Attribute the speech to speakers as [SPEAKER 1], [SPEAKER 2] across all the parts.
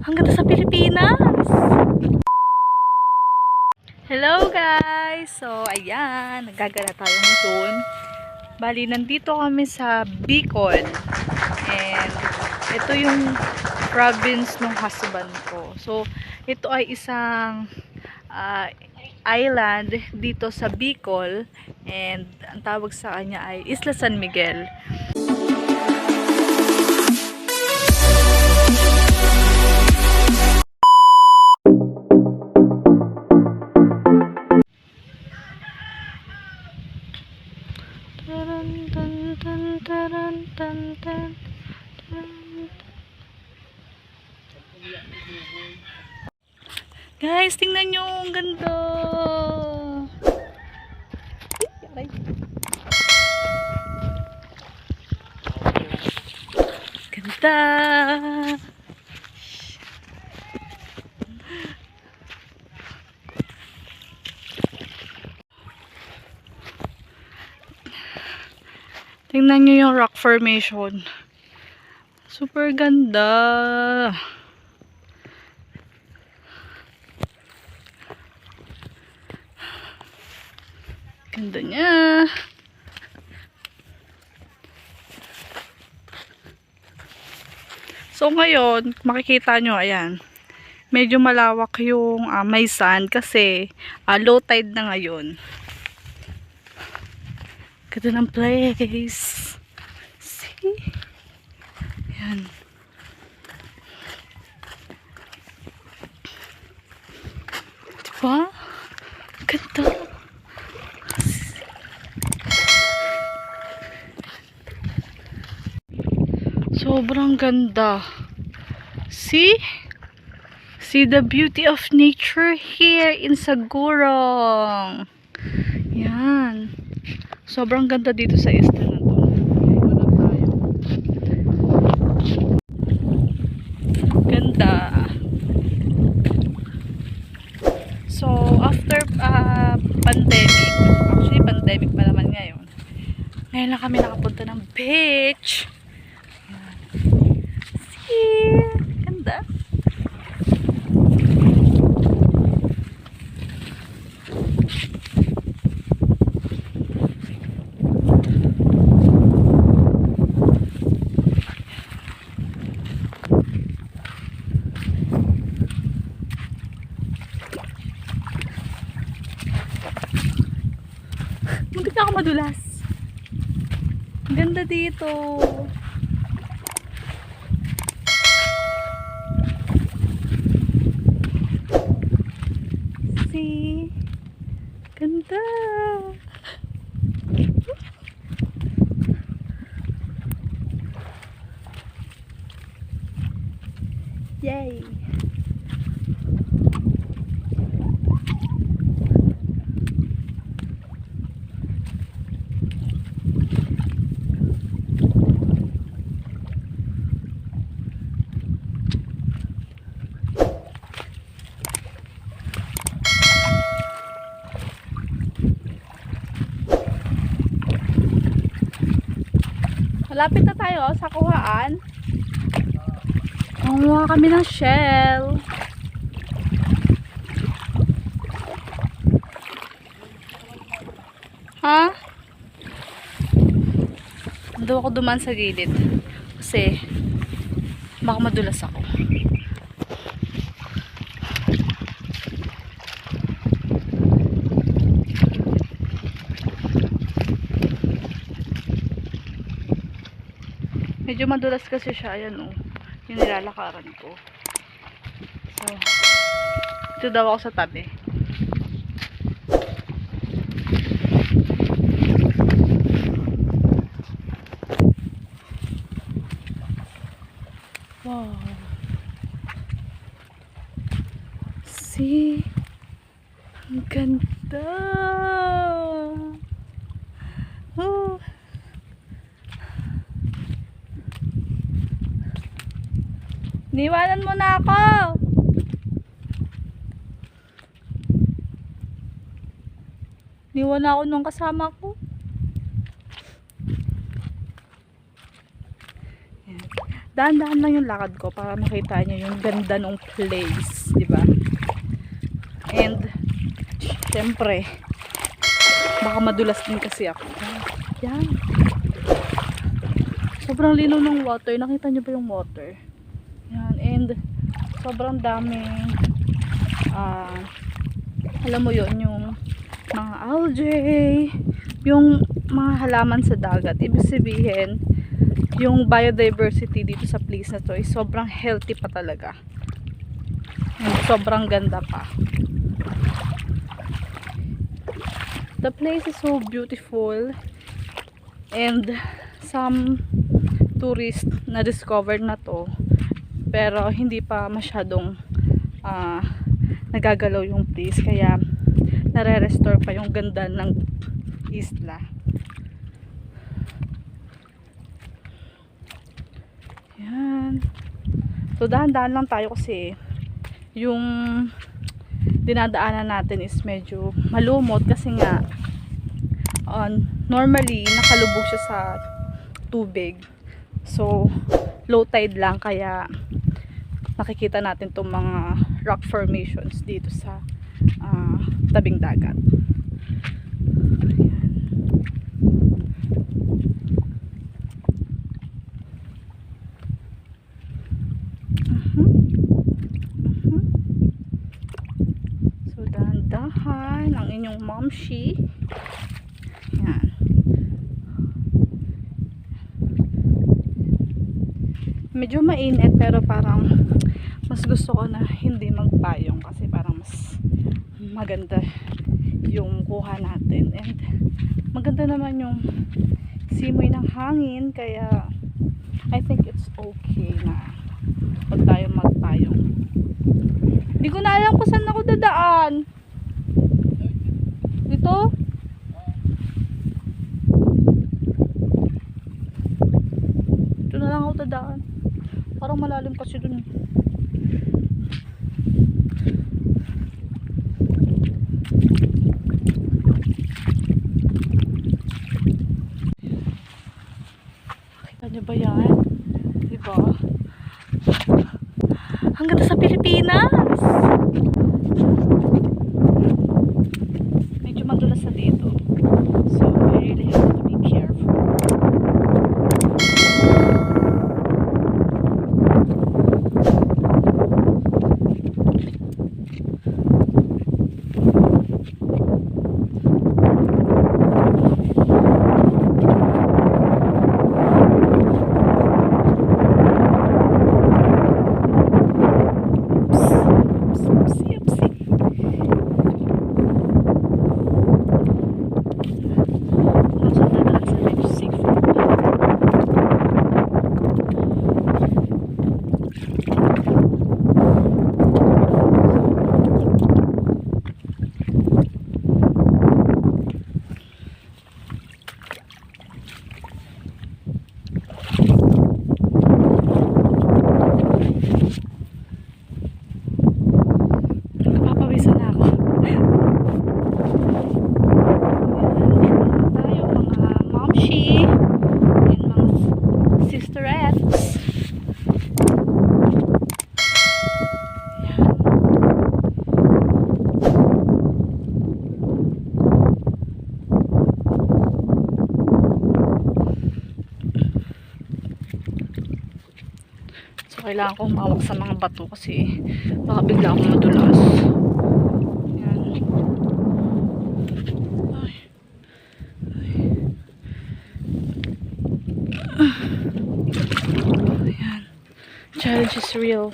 [SPEAKER 1] Hanggang sa Pilipinas! Hello guys! So, ayan. Nagagala tayo ngayon. Bali, nandito kami sa Bicol. And, ito yung province ng husband ko. So, ito ay isang island dito sa Bicol. And, ang tawag sa kanya ay Isla San Miguel. Guys, tingnan nyo, ang ganda. Ganda. Tingnan nyo yung rock formation. Super ganda. Ganda niya. So ngayon, makikita nyo, ayan. Medyo malawak yung may sand kasi low tide na ngayon. Ganda ng place. See? Ayan. Diba? Ganda. Sobrang ganda. See? See the beauty of nature here in Sagurong. Yan. Sobrang ganda dito sa isla na to. Ganda. So, after pandemic, actually pandemic pa naman ngayon. Ngayon lang kami nakapunta ng beach. See? Ganda. Muntik na ako madulas. Ganda dito. See? Ganda. Yay. Malapit na tayo sa kuhaan. Kumuha kami ng shell. Ha? Doon ako duman sa gilid. Kasi baka madulas ako. Medyo madulas kasi siya. Ayan o. Yung nilalakaran ko. So, ito daw ako sa tabi. Wow. See? Ang ganda. Oh. Niwanan mo na ako. Niwan ako nung kasama ko. Dahan-dahan lang yung lakad ko para makita niyo yung ganda ng place, di ba? And syempre, baka madulas din kasi ako. Yan. Sobrang linaw ng water. Nakita niyo ba yung water? Yan. And sobrang daming alam mo yon, yung mga algae, yung mga halaman sa dagat. Ibig sabihin, yung biodiversity dito sa place na to is sobrang healthy pa talaga. And sobrang ganda pa. The place is so beautiful, and some tourists na discover na to, pero hindi pa masyadong nagagalaw yung place, kaya nare-restore pa yung ganda ng isla. Yan. So dahan-dahan lang tayo kasi yung dinadaanan natin is medyo malumot kasi nga normally nakalubog siya sa tubig. So low tide lang, kaya nakikita natin itong mga rock formations dito sa tabing dagat. So dahan-dahan ang inyong momshi. Yan. Medyo mainit pero parang mas gusto ko na hindi magpayong kasi parang mas maganda yung kuha natin, and maganda naman yung simoy ng hangin, kaya I think it's okay na huwag tayo magpayong. Hindi ko na alam kung saan ako dadaan. Dito? Dito na lang ako dadaan. Parang malalim kasi dun. Nakita niyo ba yan? Diba? Ang ganda sa Pilipinas! Medyo madulas na dito. So, I really have to be careful. Kailangan kong mawak sa mga bato kasi baka bigla akong madulas. Yan. Ay. Ayan. Challenge is real.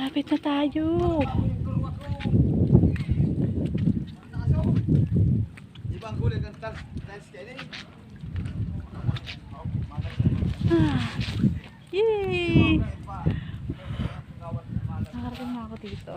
[SPEAKER 1] Malapit na tayo. Yay! Nakarating na ako dito.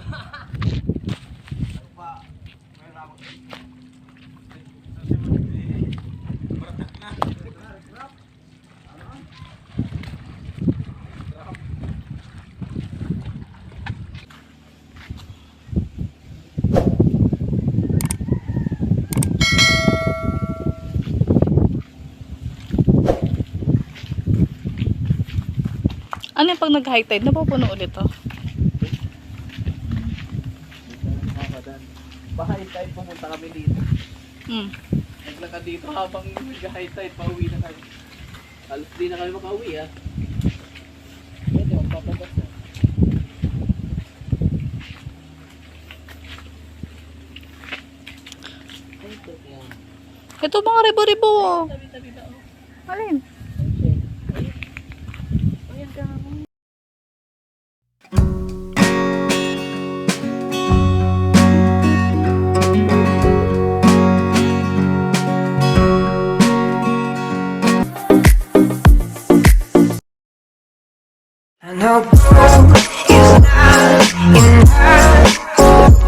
[SPEAKER 1] Ano yung pag nag-high tide? Napupuno ulit to?
[SPEAKER 2] Bahay tayo, pumunta kami dito.
[SPEAKER 1] Hmm.
[SPEAKER 2] Naglakad dito habang nag-high tide, pauwi na kami. Halos di na kami makauwi ah. Pwede, magpapagas na. Ay, ito yan.
[SPEAKER 1] Ito mga ribo-ribo. Oh.
[SPEAKER 2] Tabi-tabi na oh.
[SPEAKER 1] Alin?
[SPEAKER 2] Ayan ka.
[SPEAKER 3] I know broke is not